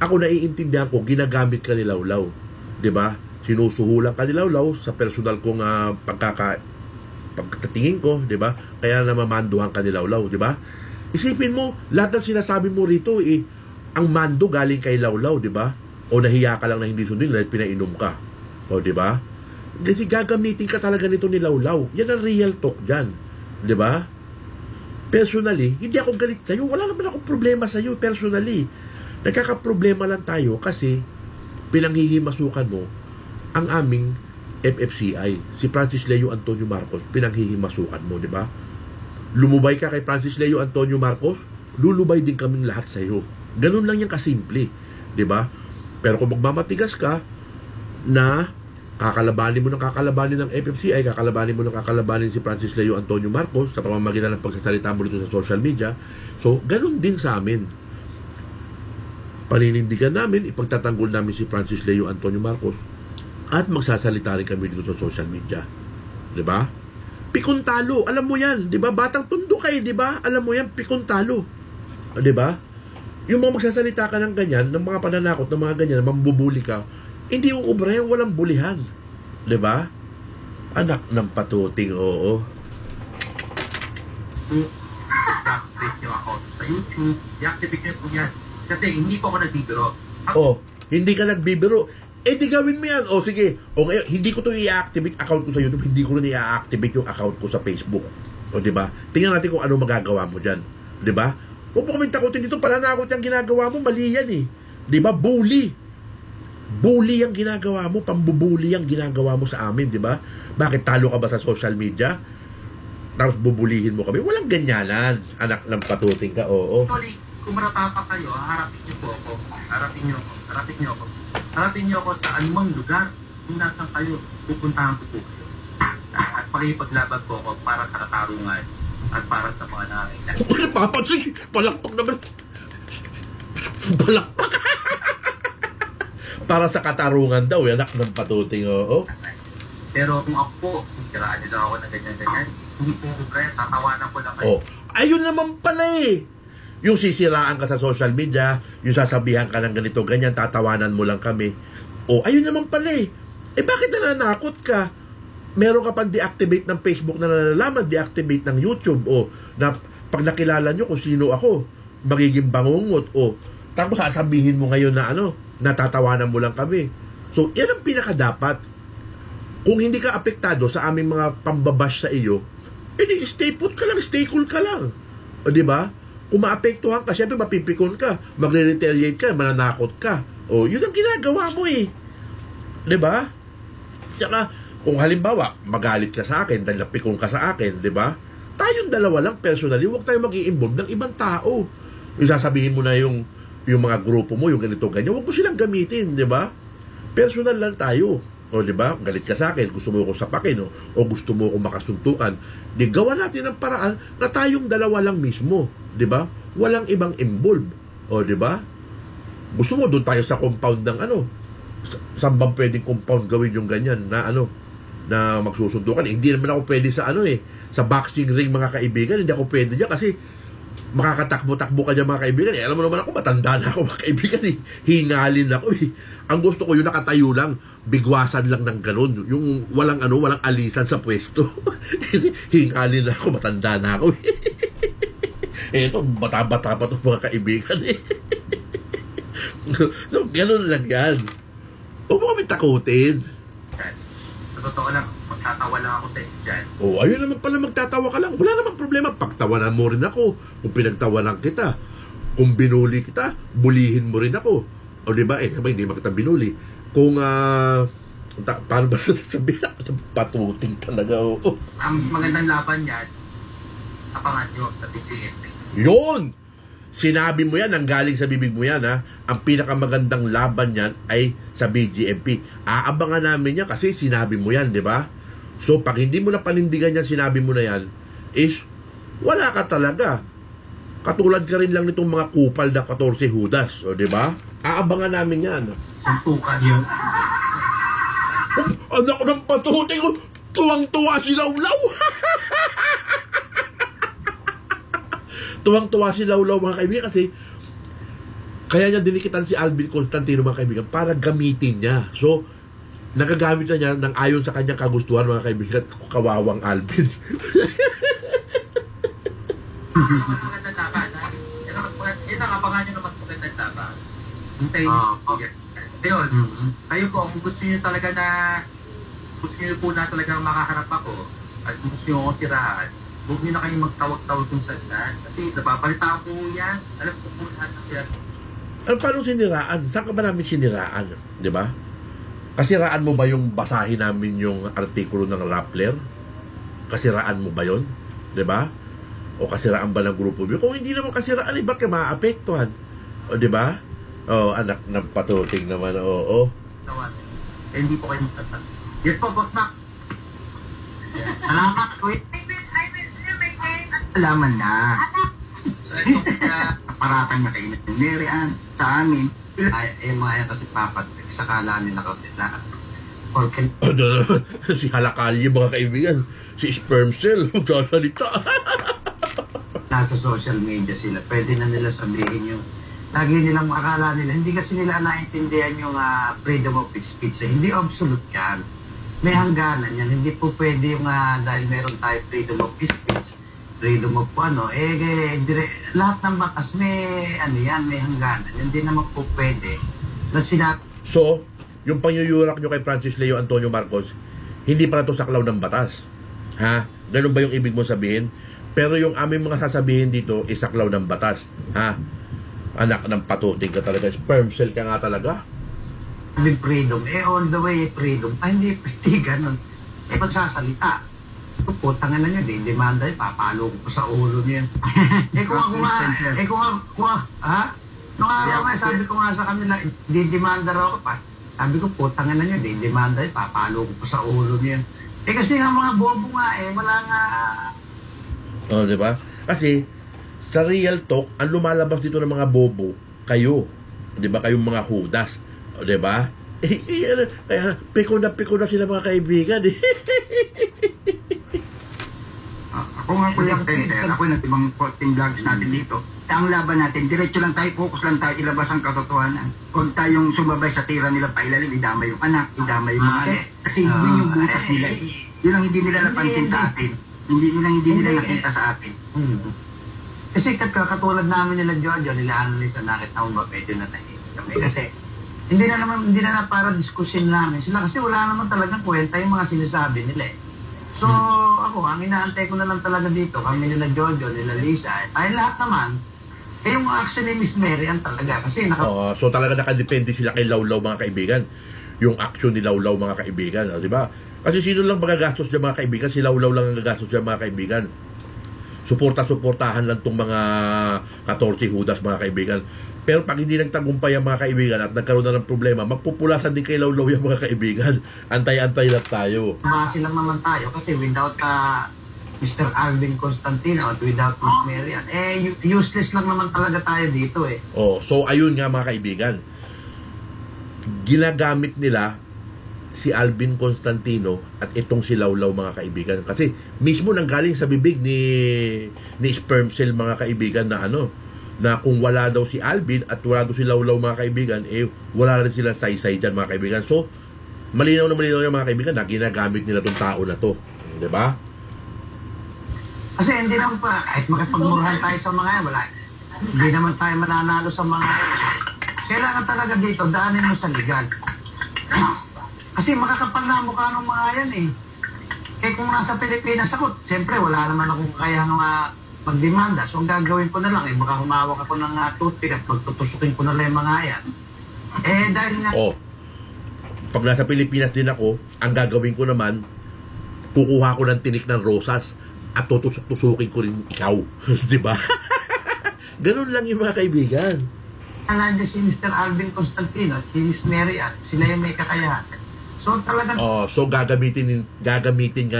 ako naiintindihan ko, ginagamit ka ni Lawlaw. Di ba? Sinusuhulan ka ni Lawlaw sa personal kong pagkatingin ko, di ba? Kaya namamanduhan ka ni Lawlaw, di ba? Isipin mo, lahat ng sinasabi mo rito, ang mando galing kay Lawlaw, di ba? O nahiya ka lang na hindi sundin dahil pinainom ka. O, di ba? Kasi gagamitin ka talaga nito ni Lawlaw. Yan ang real talk dyan. Di ba? Personally, hindi ako galit sa'yo. Wala naman akong problema sa'yo, personally. Nagkakaproblema lang tayo kasi pinanghihimasukan mo ang aming FFCI, si Francis Leo Antonio Marcos, pinanghihimasukan mo, di ba? Lumubay ka kay Francis Leo Antonio Marcos, lulubay din kaming lahat sa iyo. Ganun lang yan kasimple, di ba? Pero kung magmamatigas ka na kakalabanin mo ng FFCI, kakalabanin mo ng kakalabanin si Francis Leo Antonio Marcos sa pamamagitan ng pagsasalita mo dito sa social media, so ganun din sa amin. Paninindigan namin, ipagtatanggol namin si Francis Leo Antonio Marcos at magsasalita rin kami dito sa social media. 'Di ba? Pikon talo, alam mo 'yan, 'di ba? Batang tondo kayo, 'di ba? Alam mo 'yan, pikon talo. 'Di ba? Yung mga magsasalita ka ng ganyan, ng mga pananakot, ng mga ganyan, mambubuli ka, hindi uubra yan, walang bulihan. 'Di ba? Anak ng patuting, oo. I-activate nyo ako sa YouTube, i-activate nyo po yan. Kasi hindi po ako nagbibiro. Hindi ka nagbibiro. Di gawin mo yan. Sige. Ngayon, hindi ko to i-activate account ko sa YouTube. Hindi ko rin i-activate yung account ko sa Facebook. Diba? Tingnan natin kung ano magagawa mo dyan. Diba? Huwag mo kaming takutin dito. Pananakot yung ginagawa mo. Mali yan eh. Diba? Bully. Bully yung ginagawa mo. Pambubuli yung ginagawa mo sa amin. Diba? Bakit talo ka ba sa social media? Tapos bubulihin mo kami. Walang ganyanan. Anak ng patuting ka. Oo. Sorry, kung maratapa kayo, harapin niyo po ako. Harapin niyo ako. Harapin niyo ako sa anumang lugar. Kung nasan kayo, pupuntahan ko po kayo. At pakipaglaban po ako para sa katarungan at para sa mga nangangailangan. Papansin, palakpak naman. Palakpak. Para sa katarungan daw, anak ng patuting, oo. Pero kung ako po, siraan nila ako na ganyan-ganyan, hindi po kaya tatawanan ko lang kayo. Ayun naman pala eh. Yung sisiraan ka sa social media, yung sasabihan ka ng ganito, ganyan, tatawanan mo lang kami. Ayun naman pala eh. Bakit nananakot ka? Meron ka pang deactivate ng Facebook na nalalaman, deactivate ng YouTube, na pag nakilala nyo kung sino ako, magiging bangungot, tapos sasabihin mo ngayon na natatawanan mo lang kami. So, yan ang pinakadapat. Kung hindi ka apektado sa aming mga pambabash sa iyo, edi stay put ka lang, stay cool ka lang. Di ba? Kung maapektuhan ka, syempre mapipikon ka, magre-retaliate ka, mananakot ka. Yun ang ginagawa mo eh. Di ba? Tsaka, kung halimbawa, magalit ka sa akin, dahil napikon ka sa akin, di ba? Tayong dalawa lang, personally, huwag tayo mag-i-involve ng ibang tao. Yung sasabihin mo na yung mga grupo mo, yung ganito, ganyan, huwag mo silang gamitin, di ba? Personal lang tayo. Di ba? Galit ka sa akin, gusto mo akong sapakin, o gusto mo akong makasuntukan. Di gawa natin ang paraan na tayong dalawa lang mismo. Di ba? Walang ibang involved. Di ba? Gusto mo doon tayo sa compound ng saan bang pwedeng compound gawin yung ganyan na na magsusuntukan. Hindi naman ako pwede sa sa boxing ring, mga kaibigan. Hindi ako pwede dyan kasi makakatakbo-takbo ka dyan, mga kaibigan. Alam mo naman ako, matanda na ako, mga kaibigan. Hingalin ako. Ang gusto ko yung nakatayo lang, bigwasan lang ng ganun. Yung walang alisan sa pwesto. Hingalin na ako, matanda na ako. Ito, bata-bata pa ito, mga kaibigan. So, ganun lang yan. Huwag mo kami takutin. Sa totoo lang, magtatawa lang ako sa inyo dyan. Ayun naman pala, magtatawa ka lang. Wala namang problema. Pagtawanan mo rin ako. Kung pinagtawanan kita. Kung binuli kita, bulihin mo rin ako. Diba? Sabay, hindi makita binuli. Kung, paano ba sasabihin ako? Patuting talaga. Ang magandang laban yan, abangan nyo sa BGMP. Yun! Sinabi mo yan, nanggaling sa bibig mo yan, ha? Ang pinakamagandang laban yan ay sa BGMP. Aabangan namin yan kasi sinabi mo yan, di ba? So, pag hindi mo na panindigan yan, sinabi mo na yan, is, wala ka talaga. Katulad ka rin lang nitong mga kupal na 14 Judas, di ba? Aabangan namin yan. Suntukan yun. Anak ng patuting, tuwang-tuwa si Lawlaw. Tuwang-tuwa si Lawlaw, mga kaibigan, kasi kaya niya dinikitan si Alvin Constantino, mga kaibigan, para gamitin niya. So, nagagamit na niya ng ayon sa kanyang kagustuhan, mga kaibigan, kawawang Alvin. Magandang laban, ha? Yan ang abangan nyo naman magandang laban. Hintayin nyo. Ayun, kayo po, kung gusto nyo talaga na gusto nyo po na talagang makaharap ako at gusto nyo akong tirahan, huwag nyo na kayong magtawag-tawag kung saan. Kasi napapalitaan ko yan. Alam ko po lahat ng yan. Ano, paano siniraan? Saan ka ba namin siniraan? Di ba? Kasiraan mo ba yung basahin namin yung artikulo ng Rappler? Kasiraan mo ba yon? Di ba? O kasiraan ba ng grupo mo? Kung hindi naman kasiraan, ba't ka maapektuhan? O, di ba? O, anak ng patuting naman. Oo. Hindi po kayo magtatag. Yes po, boss Mac. Salamat, kuya. Alaman na. So, ito na paratang na kayo ng Nerian sa amin. Ay, mga yan kasi papat. Sa kala nila kasi na si Halakalye, mga kaibigan. Si Sperm Cell, magsasalita. Nasa social media sila. Pwede na nila sabihin yung lagi nilang akala nila. Hindi kasi nila naintindihan yung freedom of speech. Hindi absolute yan. May hangganan yan. Hindi po pwede yung dahil meron tayo freedom of speech, freedom of lahat ng batas may may hangganan. Hindi naman po pwede na So, yung pangyuyurak nyo kay Francis Leo Antonio Marcos, hindi para to saklaw ng batas. Ha? Ganun ba yung ibig mo sabihin? Pero yung aming mga sasabihin dito, isaklaw ng batas. Ha? Anak ng patuting ka talaga. Sperm cell ka nga talaga. With freedom. All the way freedom. Hindi pwede ganun. Pagsasalita. Tangan na nyo, demanda yun, papalo ko sa ulo niya. Nung araw nga, sabi ko nga sa kanila, didemanda raw ko pa. Sabi ko, tangan na nyo, didemanda yun, papalo ko sa ulo niya. Kasi nga mga bobo nga wala nga. O, di ba? Kasi, sa real talk, ang lumalabas dito ng mga bobo, kayo. Di ba? Kayong mga hudas. O, di ba? Kaya, piko na sila mga kaibigan. Ako nga po yung sir, ako yung ibang posting vlogs natin dito. Ang laban natin, diretso lang tayo, focus lang tayo, ilabas ang katotohanan. Huwag tayong sumabay sa tira nila pailalim, idama yung anak, idama yung mga anak. Kasi yun yung butas nila. Yun ang hindi nila napansin sa atin. Hindi nila nakita sa atin. Kasi katulad namin nila Jojo, nila Annalisa, nakit na ba pwede na tayo kami. Kasi hindi na para diskusyon namin sila kasi wala naman talagang kwenta yung mga sinasabi nila So, ako, ang inaantay ko na lang talaga dito, kami nila Jojo, nila Lisa, tayo lahat naman, yung action ni Miss Mary ang talaga kasi so talaga nakadepende sila kay Lawlaw mga kaibigan. Yung action ni Lawlaw mga kaibigan, di ba? Kasi sino lang magagastos dyan mga kaibigan? Si Lawlaw lang ang gagastos dyan mga kaibigan. Suportahan lang tong mga 14 hudas mga kaibigan. Pero pag hindi nagtagumpay ang mga kaibigan at nagkaroon na ng problema, magpupulasan din kay Lawlaw yung mga kaibigan. Antay-antay lang tayo. Base lang naman tayo kasi without Mr. Alvin Constantino at without Miss Marian, useless lang naman talaga tayo dito So ayun nga mga kaibigan. Ginagamit nila si Alvin Constantino at itong si Lawlaw mga kaibigan. Kasi mismo nanggaling sa bibig ni Sperm Cell mga kaibigan na kung wala daw si Alvin at wala daw si Lawlaw mga kaibigan, wala rin sila saysay dyan mga kaibigan. So, malinaw na mga kaibigan na ginagamit nila tong tao na to. Diba? Kasi hindi naman pa, kahit makipagmurahan tayo sa mga wala. Hindi naman tayo mananalo sa mga kailangan talaga dito, daanin mo sa legal. Kasi makakapal na mukha ng mga yan kung nasa Pilipinas ako, siyempre wala naman akong kakayahang magdemanda. So, ang gagawin ko na lang, baka humawak ako ng toothpick at magtutusukin ko na lang yung mga yan. Dahil nga... Pag nasa Pilipinas din ako, ang gagawin ko naman, kukuha ko ng tinik ng rosas at tutusuk-tusukin ko rin ikaw. Diba? Ganun lang yung mga kaibigan. Nandiyan si Mr. Alvin Constantino at si Miss Mary at sila yung may kakayahan. So talagang so gagamitin nga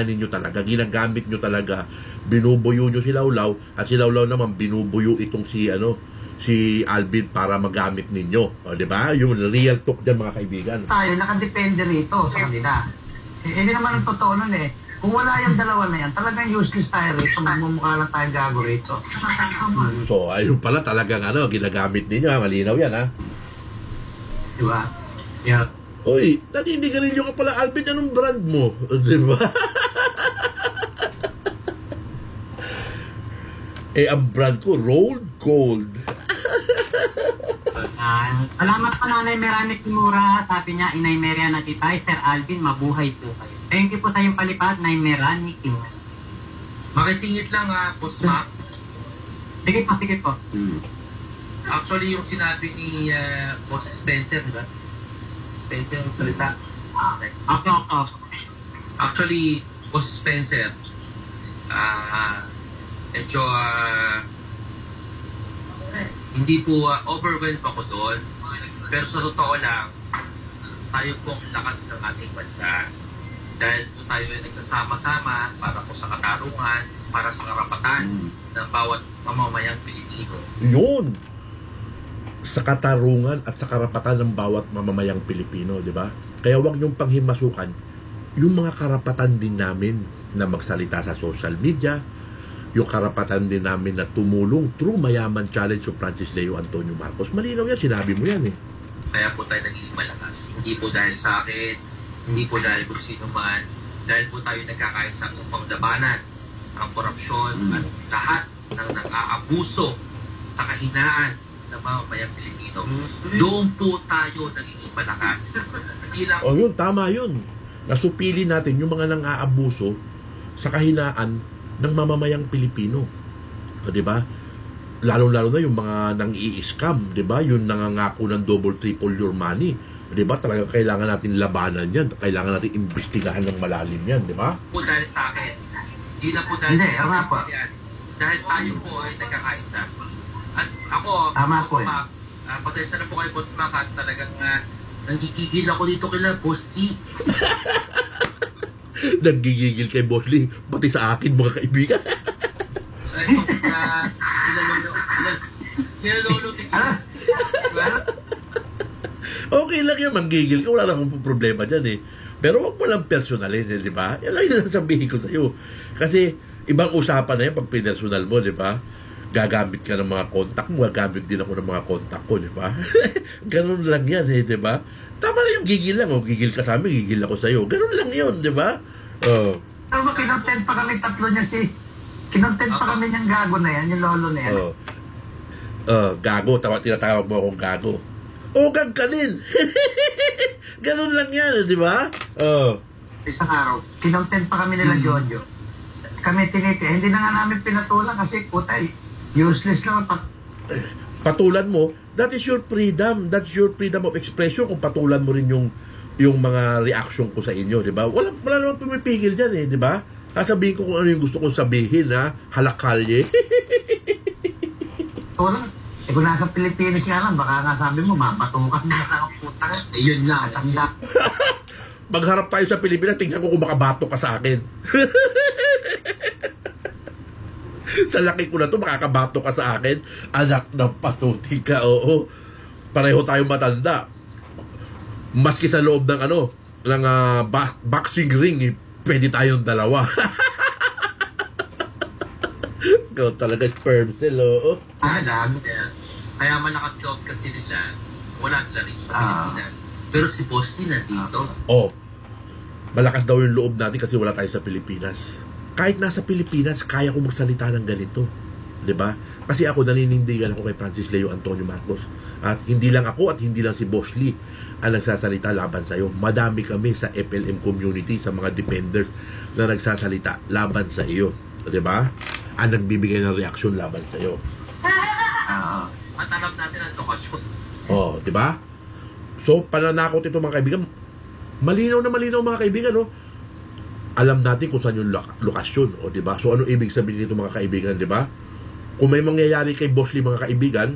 ninyo talaga, ginagamit nyo talaga, binubuyo nyo si Lawlaw at si Lawlaw naman binubuyo itong si Alvin para magamit ninyo. Di ba? Yung real talk din mga kaibigan. Tayo nakadepende rito sa kanila. Hindi naman ang totoo nun Kung wala yung dalawa na yan, talagang useless tayo rito. Magmumukha lang tayo gago rito. So ayun pala talagang ginagamit ninyo. Malinaw yan Diba? Yeah. Uy, naninigarilyo ka pala, Alvin, anong brand mo? Diba? Ang brand ko, Rolled Gold. Salamat pa Nanay Merani Kimura. Sabi niya, Inay Marian at Itay, Sir Alvin, mabuhay po kayo. Thank you po sa iyong palipad, Nay Merani Kimura. Makisingit lang, Boss Mac. Sige po. Actually, yung sinabi ni Boss Spencer, di ba? Spencer yung salita. Actually, Boss Spencer, medyo hindi po overwhelmed ako doon. Pero sa totoo lang, tayo po ang lakas ng ating bansa. Dahil po tayo ay nagsasama-sama para po sa katarungan, para sa karapatan ng bawat mamamayang Pilipino. Yun! Sa katarungan at sa karapatan ng bawat mamamayang Pilipino, di ba? Kaya huwag niyong panghimasukan yung mga karapatan din namin na magsalita sa social media, yung karapatan din namin na tumulong through Mayaman Challenge of Francis Leo Antonio Marcos. Malinaw yan, sinabi mo yan eh. Kaya po tayo nagiging malakas. Hindi po dahil sa akin, hindi po dahil kung sino man, dahil po tayo nagkakaisa upang labanan ang korupsyon at lahat ng nang-aabuso sa kahinaan ng mga mayang Pilipino. Doon po tayo nagiging malakas. Hindi lang... O yun, tama yun. Nasupili natin yung mga nang-aabuso sa kahinaan ng mamamayang Pilipino. O, diba? Lalo-lalo na yung mga nang-i-scam, diba? Yung nangangako ng double, triple your money. Diba? Talagang kailangan natin labanan yan. Kailangan natin imbestigahan ng malalim yan, diba? Po dahil sa akin. Hindi na po dahil Hindi, tama po. Dahil tayo po ay nagkakaisa. At ako, Tama po eh. patensya na po kayo, Boss Mac, at talagang nanggigigil ako dito kila Boss Lee. Nagigigil kay Boss Lee, pati sa akin mga kaibigan. Nilalolo Okay lang yan, manggigil ka. Wala na akong problema dyan eh. Pero wag mo lang personalin, di ba? Yan lang yung sasabihin ko sa'yo. Kasi ibang usapan na yan pag personal mo, di ba? Gagamit ka ng mga contact mo, gagamit din ako ng mga contact ko, di ba? Ganun lang yan eh, di ba? Tama na yung gigil lang. O, gigil ka sa amin, gigil ako sa'yo. Ganun lang yun, di ba? Oh. Pero kinontent pa kami tatlo niya kinontent pa kami niyang gago na yan, yung lolo na yan. Gago, tinatawag mo akong gago. Gag ka din. Ganun lang yan, di ba? Isang araw, kinontent pa kami nila Jojo. Kami hindi na nga namin pinatulan kasi putay, useless lang. Patulan mo, that is your freedom. That's your freedom of expression kung patulan mo rin yung mga reaction ko sa inyo, di ba? Wala namang pumipigil dyan eh, di ba? Sasabihin ko kung ano yung gusto kong sabihin, ha? Halakalye. Wala. Kung nasa Pilipinas nga lang, baka nga sabi mo, mapatukan mo na ang puta. Yun lang. Tanda. Magharap tayo sa Pilipinas, tingnan ko kung makabato ka sa akin. Sa laki ko na to, makakabato ka sa akin. Anak ng patuti ka, oo. Pareho tayong matanda. Maski sa loob ng boxing ring, eh, pwede tayong dalawa. Ikaw talaga sperm cell, oo. Kaya malakas loob kasi nila, wala sila rin sa Pilipinas. Pero si Boss Lee nandito. Malakas daw yung loob natin kasi wala tayo sa Pilipinas. Kahit nasa Pilipinas, kaya ko magsalita ng ganito. Diba? Kasi ako, naninindigan ako kay Francis Leo Antonio Marcos. At hindi lang ako at hindi lang si Boss Lee ang nagsasalita laban sa'yo. Madami kami sa FLM community, sa mga defenders na nagsasalita laban sa iyo. Diba? Ang nagbibigay ng reaksyon laban sa'yo. At alam natin ang lokasyon. Diba? So, pananakot ito mga kaibigan. Malinaw na malinaw mga kaibigan, no? Alam natin kung saan yung lokasyon, diba? So, ano ibig sabihin nito mga kaibigan, diba? Kung may mangyayari kay Boss Lee mga kaibigan,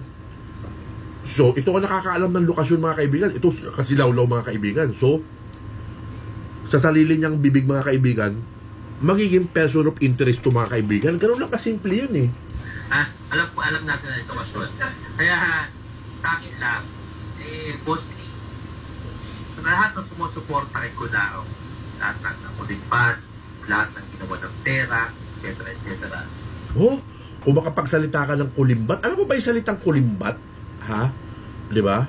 so, ito ang nakakaalam ng lokasyon mga kaibigan. Ito kasi lawlaw mga kaibigan. So, sa sarili niyang bibig mga kaibigan, magiging person of interest to mga kaibigan. Ganun lang kasimple yun eh. Alam natin ang lokasyon. Kaya, sa akin lang, Boss Lee, lahat ng sumusuporta kay Cunao, lahat ng nakulimpan, lahat ng ginawa ng pera, etc. Kung makapagsalita ka ng kulimbat, alam mo ba yung salitang kulimbat? Ha? Di ba?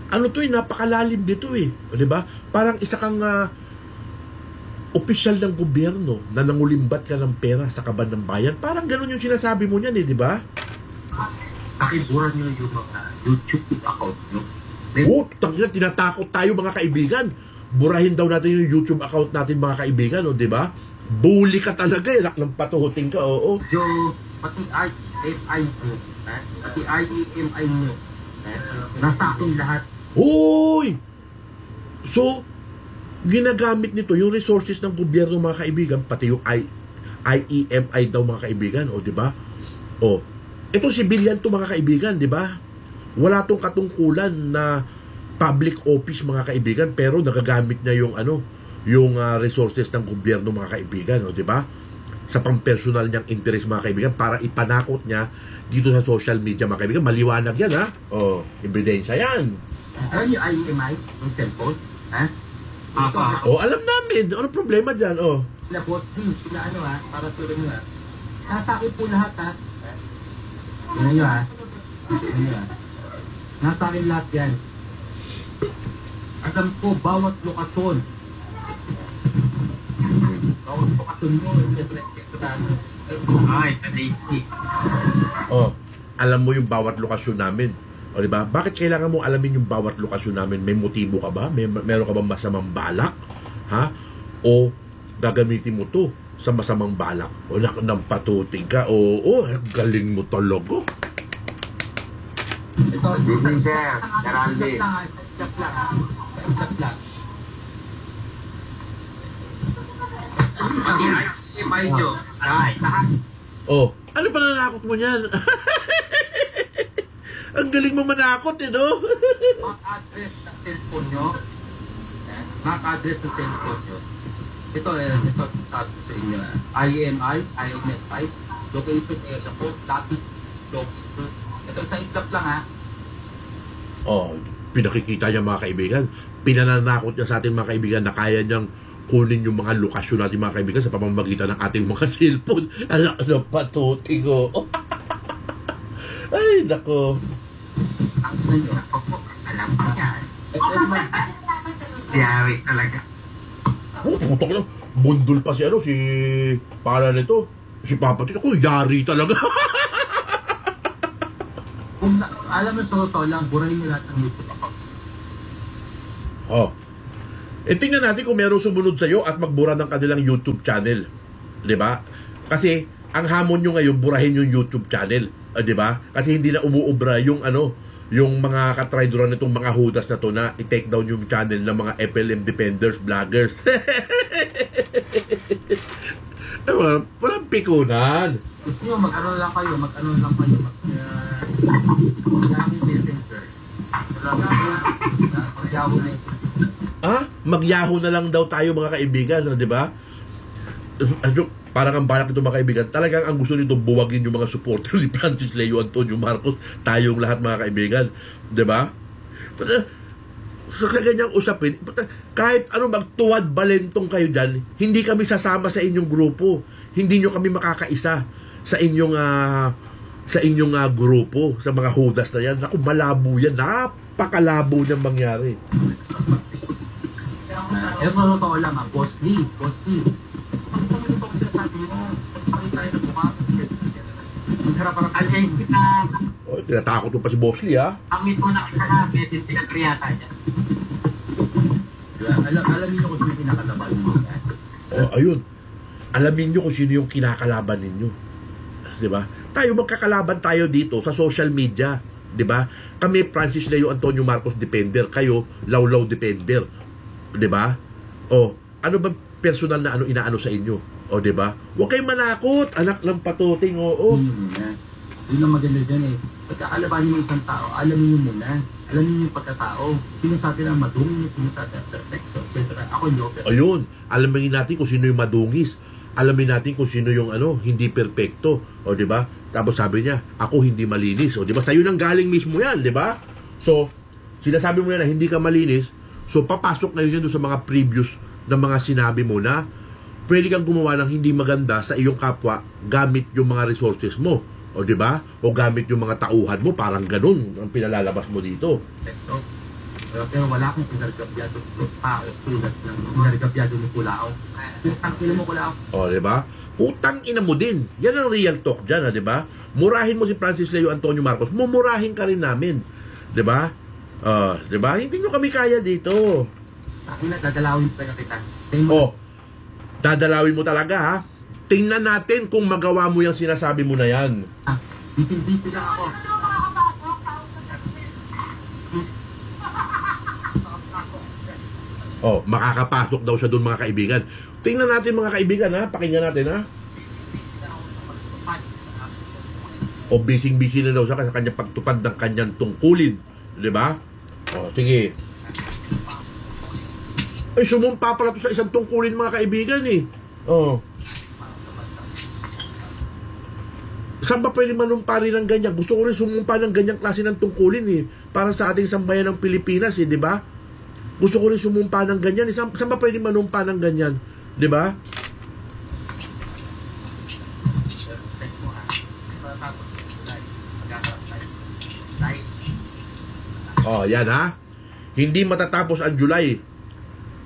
Ano to eh, napakalalim dito eh. Di ba? Parang isa kang opisyal ng gobyerno na nangulimbat ka ng pera sa kaban ng bayan. Parang ganun yung sinasabi mo niyan eh, di ba? Pakiburan nyo yung mga YouTube account nyo. Tangina, tinatakot tayo mga kaibigan. Burahin daw natin yung YouTube account natin mga kaibigan, di ba? Bully ka talaga, anak ng patuhuting ka, oo. So, pati FI group, pati IEMI nyo. Nasa akin lahat. Uy! So, ginagamit nito yung resources ng gobyerno mga kaibigan, pati yung IEMI daw mga kaibigan, o di ba? O, ito civilian to mga kaibigan, di ba? Wala tong katungkulan na public office mga kaibigan, pero nagagamit niya yung yung resources ng gobyerno mga kaibigan, o di ba? Sa pang-personal niyang interest mga kaibigan para ipanakot niya dito sa social media mga kaibigan. Maliwanag yan, ha? O, ebidensya yan. Ano yung IEMI? Yung cellphone? Ha? O, alam namin. Ano problema dyan? O. Sila bot din. Sila para tulad nyo Nasa akin po lahat Tingnan nyo Tingnan nyo Nasa akin lahat yan. Alam ko, bawat lokasyon. Bawat lokasyon mo. Ay, kadiksi. O, alam mo yung bawat lokasyon namin. O, diba? Bakit kailangan mo alamin yung bawat lokasyon namin? May motibo ka ba? Meron ka ba masamang balak? Ha? O, gagamitin mo to sa masamang balak? O, nang patuting ka? O, galing mo talaga. Ito, sir. Karaldi. Stop lang. Pati IEMI nyo. Lahat. O, ano pa nanakot mo niyan? Ang galing mo manakot, no? MAC address ng cellphone nyo. MAC address ng cellphone nyo. Ito sabi sa inyo. IEMI, IMSI, location area po, lapis, location. Ito sa itlap lang Oh, pinakikita niya mga kaibigan. Pinananakot niya sa atin mga kaibigan na kaya niyang kunin yung mga lokasyon natin mga kaibigan sa pamamagitan ng ating mga cellphone. Alam na patuting ko. Ay, nako. Ang inyo, alam ko yan. Diyawi talaga. Putok lang. Bundol pa si para nito. Si Papa Tito. Yari talaga. Alam mo, totoo lang, burahin nyo lahat ng YouTube ako. Tingnan natin kung meron sumunod sa'yo at magbura ng kanilang YouTube channel. Diba? Kasi, ang hamon nyo ngayon, burahin yung YouTube channel. Diba? Kasi hindi na umuubra yung yung mga katrayduran nitong mga hudas na to na i-take down yung channel ng mga FLM defenders, vloggers. Walang pikunan. Gusto nyo, mag-ano lang kayo. Messenger. Mag-Yahoo na ito. Mag-Yahoo na lang daw tayo mga kaibigan, di ba? Parang ang balak nito mga kaibigan, talagang ang gusto nito buwagin yung mga supporter ni Francis Leo Antonio Marcos, tayong lahat mga kaibigan, di ba? Sa ganyang usapin, kahit magtuwad balentong kayo dyan, hindi kami sasama sa inyong grupo, hindi nyo kami makakaisa sa inyong grupo, sa mga hudas na yan. Naku, malabo yan, napakalabo niyang mangyari. Totoo lang Boss Lee. Tinatakot mo pa si Boss Lee, Amit mo na kita medyo pinagkriyata dyan. Alamin nyo kung sino yung kinakalaban mo. Ayun. Alamin nyo kung sino yung kinakalaban ninyo. Diba? Tayo magkakalaban tayo dito sa social media. Diba? Kami Francis Leo Antonio Marcos Defender, kayo Lawlaw Defender. Diba? Ano ba personal na inaano sa inyo? Diba? Huwag kayong manakot, anak ng patuting, Yun ang maganda dyan pagkakalabanin ng isang tao, alamin nyo muna. Alamin nyo yung pagkatao. Sino sa atin ang madungis, sino sa atin ang perfecto, etc. Ako yung ayun, alamin natin kung sino yung madungis. Alamin natin kung sino yung hindi perfecto. Diba? Tapos sabi niya, ako hindi malinis. Diba? Sa'yo nang galing mismo yan, diba? So, sinasabi mo yan na hindi ka malinis. So, papasok ngayon yan doon sa mga previous na mga sinabi mo na pwede kang gumawa ng hindi maganda sa iyong kapwa gamit yung mga resources mo. Diba? O gamit yung mga tauhan mo, parang ganun ang pinalalabas mo dito. Pero wala akong pinargabyado ng tao tulad ng pinargabyado ng Kulao. Putang ina mo, Kulao. Diba? Putang ina mo din. Yan ang real talk dyan, diba? Murahin mo si Francis Leo Antonio Marcos, mumurahin ka rin namin. Diba? Diba? Hindi nyo kami kaya dito. Dadalawin talaga kita. Dadalawin mo talaga, Tingnan natin kung magawa mo yung sinasabi mo na yan. Dipin lang ako. Oh, makakapasok daw siya doon mga kaibigan. Tingnan natin mga kaibigan ha, pakinggan natin ha. O busy-busy na daw siya sa kanyang pagtupad ng kanyang tungkulin. Di ba? O, sige. Ay, sumumpa pala to sa isang tungkulin mga kaibigan eh. O. Saan ba pwede manumpa rin ng ganyan? Gusto ko rin sumumpa ng ganyang klase ng tungkulin eh. Para sa ating sambayan ng Pilipinas eh, di ba? Gusto ko rin sumumpa ng ganyan eh. Saan ba pwede manumpa ng ganyan? Di ba? Oh, yan ha. Hindi matatapos ang July.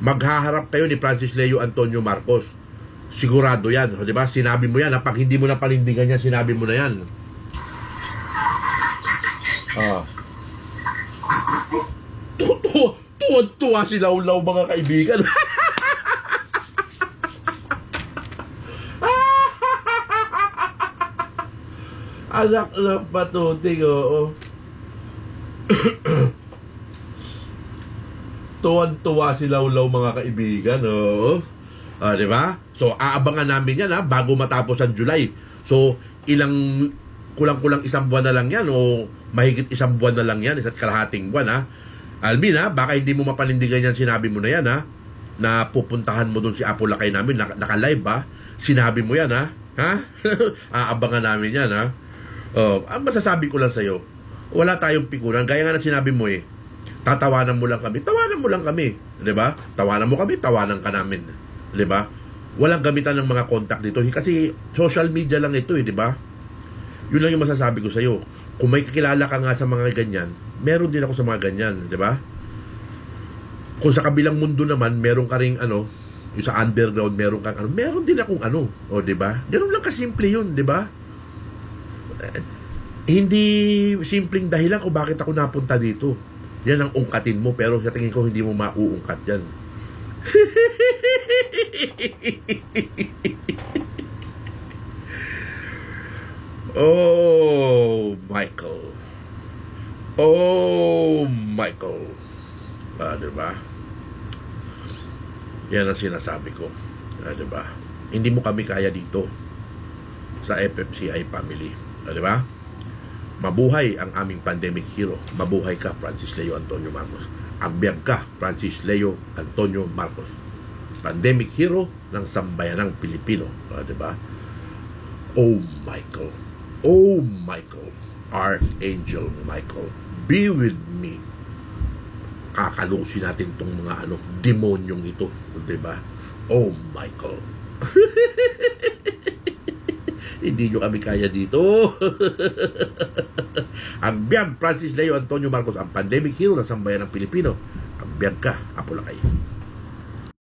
Maghaharap kayo ni Francis Leo Antonio Marcos. Sigurado yan. Di ba? Sinabi mo yan. Pag hindi mo na panindigan yan, sinabi mo na yan. Oh. Tuwa si Laulaw mga kaibigan. Anak na patuting, oo. Tuwan-tuwa si Laulaw mga kaibigan, oo. Di ba? So, aabangan namin yan ha, bago matapos ang July. So, kulang-kulang isang buwan na lang yan o mahigit isang buwan na lang yan, isa't kalahating buwan ha. Alvin ha, baka hindi mo mapanindigan yan, sinabi mo na yan ha, na pupuntahan mo dun si Apo Lakay namin, naka-live ha, sinabi mo yan ha, aabangan namin yan ha. Ang masasabi ko lang sa'yo, wala tayong pikunan, gaya nga na sinabi mo eh, tatawanan mo lang kami, di ba? Tawanan mo kami, tawanan ka namin, di ba? Walang gamitan ng mga contact dito, kasi social media lang ito eh, di ba? Yun lang yung masasabi ko sa'yo. Kung may kakilala ka nga sa mga ganyan, meron din ako sa mga ganyan, di ba? Kung sa kabilang mundo naman, meron ka ring yung sa underground, meron kang meron din akong o di ba? Ganun lang kasimple yun, di ba? Hindi simpleng dahilan kung bakit ako napunta dito. Yan ang ungkatin mo, pero sa tingin ko hindi mo mauungkat yan. Oh, Michael. Oh, Michael. Diba? Yan ang sinasabi ko. Diba? Hindi mo kami kaya dito sa FFCI family. Diba? Mabuhay ang aming pandemic hero. Mabuhay ka, Francis Leo Antonio Marcos. Ambiyag ka, Francis Leo Antonio Marcos. Pandemic hero ng sambayanang Pilipino. Diba? Oh, Michael. Oh, Michael, Archangel Michael, be with me. Kakalusin natin tong mga demonyong ito, diba? Oh, Michael. Hindi nyo kami kaya dito. Ang biyag, Francis Leo Antonio Marcos, ang pandemic hero ng sambayan ng Pilipino. Ang biyag ka, Apo Lakay.